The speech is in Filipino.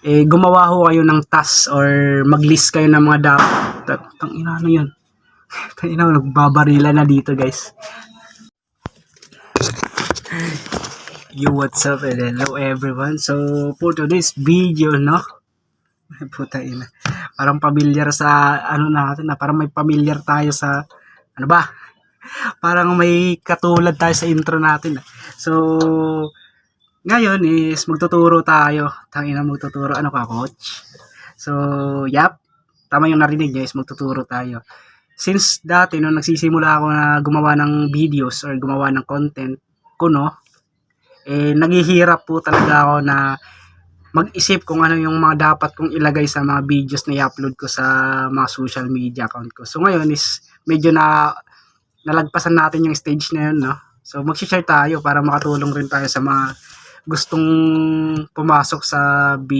gumawa ho kayo ng task or mag-list kayo ng mga dapat. Tangina ano yun? Tangina, nagbabarila na dito guys. Yo, what's up and hello everyone. So for today's video, no? Puta ina. Parang pamilyar sa ano natin na, parang may pamilyar tayo sa ano ba? Parang may katulad tayo sa intro natin. So ngayon is magtuturo tayo. Tangina, magtuturo. Ano ka, coach? So, yap. Tama yung narinig niya is magtuturo tayo. Since dati, nung nagsisimula ako na gumawa ng videos or gumawa ng content ko, no? Naghihirap po talaga ako na mag-isip kung ano yung mga dapat kong ilagay sa mga videos na i-upload ko sa mga social media account ko. So, ngayon is medyo nalagpasan natin yung stage na yun, no? So, mag-share tayo para makatulong rin tayo sa mga gustong pumasok sa